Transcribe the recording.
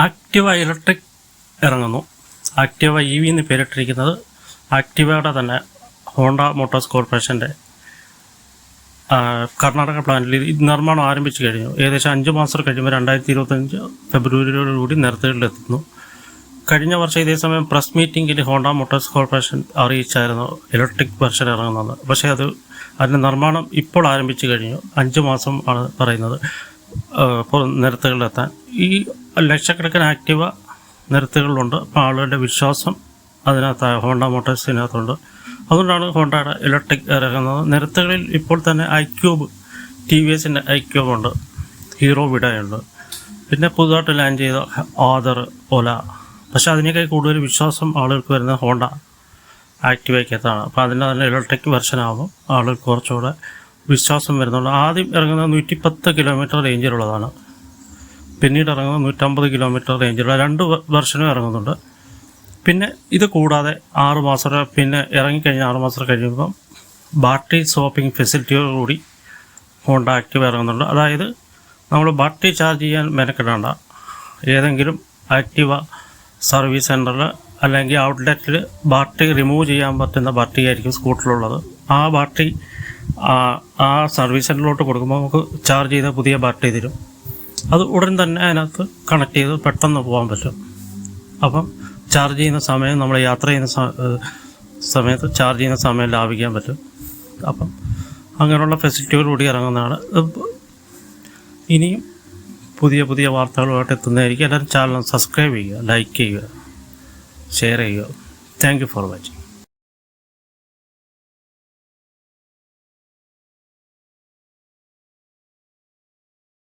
Activa electric ഇറങ്ങുന്നു. Activa EV എന്ന് പേരിട്ടിരിക്കുന്നത് ആക്ടിവയുടെ തന്നെ ഹോണ്ട മോട്ടോഴ്സ് കോർപ്പറേഷൻ്റെ കർണാടക പ്ലാന്റിൽ നിർമ്മാണം ആരംഭിച്ചു കഴിഞ്ഞു. ഏകദേശം 5 മാസം കഴിയുമ്പോൾ 2025 ഫെബ്രുവരിയോടുകൂടി നിരത്തുകളിലെത്തുന്നു. കഴിഞ്ഞ വർഷം ഇതേ സമയം പ്രസ് മീറ്റിങ്ങിൽ ഹോണ്ട മോട്ടോഴ്സ് കോർപ്പറേഷൻ അറിയിച്ചായിരുന്നു ഇലക്ട്രിക് വെർഷൻ ഇറങ്ങുന്നത്. പക്ഷേ അതിൻ്റെ നിർമ്മാണം ഇപ്പോൾ ആരംഭിച്ചു കഴിഞ്ഞു. 5 മാസം ആണ് പറയുന്നത് ഇപ്പോൾ നിരത്തുകളിലെത്താൻ. ഈ ലക്ഷക്കണക്കിന് ആക്ടിവ നിരത്തുകളിലുണ്ട്. അപ്പോൾ ആളുകളുടെ വിശ്വാസം അതിനകത്ത് ഹോണ്ട മോട്ടോഴ്സിനകത്തുണ്ട്. അതുകൊണ്ടാണ് ഹോണ്ടയുടെ ഇലക്ട്രിക് ഇറങ്ങുന്നത്. നിരത്തുകളിൽ ഇപ്പോൾ തന്നെ iQube, TVSൻ്റെ iQube ഉണ്ട്, ഹീറോ വിഡയുണ്ട്, പിന്നെ പുതുതായിട്ട് ലാൻഡ് ചെയ്ത ആദർ, ഓല. പക്ഷേ അതിനേക്കാൾ കൂടുതൽ വിശ്വാസം ആളുകൾക്ക് വരുന്നത് ഹോണ്ട ആക്ടിവയ്ക്കകത്താണ്. അപ്പോൾ അതിൻ്റെ തന്നെ ഇലക്ട്രിക് വെർഷനാകുമ്പോൾ ആളുകൾക്ക് കുറച്ചുകൂടെ വിശ്വാസം വരുന്നുണ്ട്. ആദ്യം ഇറങ്ങുന്നത് 110 കിലോമീറ്റർ റേഞ്ചിലുള്ളതാണ്. പിന്നീട് ഇറങ്ങുന്നത് 150 കിലോമീറ്റർ റേഞ്ചിലുള്ള 2 വെർഷനും ഇറങ്ങുന്നുണ്ട്. പിന്നെ ഇത് കൂടാതെ 6 മാസം പിന്നെ ഇറങ്ങിക്കഴിഞ്ഞ് 6 മാസം കഴിയുമ്പം ബാറ്ററി സ്വാപ്പിംഗ് ഫെസിലിറ്റിയോടുകൂടി ഹോണ്ട ആക്ടിവ ഇറങ്ങുന്നുണ്ട്. അതായത് നമ്മൾ ബാറ്ററി ചാർജ് ചെയ്യാൻ മെനക്കെടേണ്ട, ഏതെങ്കിലും ആക്ടിവ സർവീസ് സെൻറ്ററിൽ അല്ലെങ്കിൽ ഔട്ട്ലെറ്റിൽ ബാറ്ററി റിമൂവ് ചെയ്യാൻ പറ്റുന്ന ബാറ്ററി ആയിരിക്കും സ്കൂട്ടറിലുള്ളത്. ആ ബാറ്ററി ആ സർവീസ് സെൻറ്ററിലോട്ട് കൊടുക്കുമ്പോൾ നമുക്ക് ചാർജ് ചെയ്ത പുതിയ ബാറ്ററി തരും. അത് ഉടൻ തന്നെ അതിനകത്ത് കണക്ട് ചെയ്ത് പെട്ടെന്ന് പോകാൻ പറ്റും. അപ്പം ചാർജ് ചെയ്യുന്ന സമയം, നമ്മൾ യാത്ര ചെയ്യുന്ന സമയത്ത് ചാർജ് ചെയ്യുന്ന സമയം ലാഭിക്കാൻ പറ്റും. അപ്പം അങ്ങനെയുള്ള ഫെസിലിറ്റികളോടുകൂടി ഇറങ്ങുന്നതാണ്. ഇനിയും പുതിയ പുതിയ വാർത്തകളുമായിട്ട് എത്തുന്നതായിരിക്കും. എല്ലാവരും ചാനൽ സബ്സ്ക്രൈബ് ചെയ്യുക, ലൈക്ക് ചെയ്യുക, ഷെയർ ചെയ്യുക. Thank you for watching.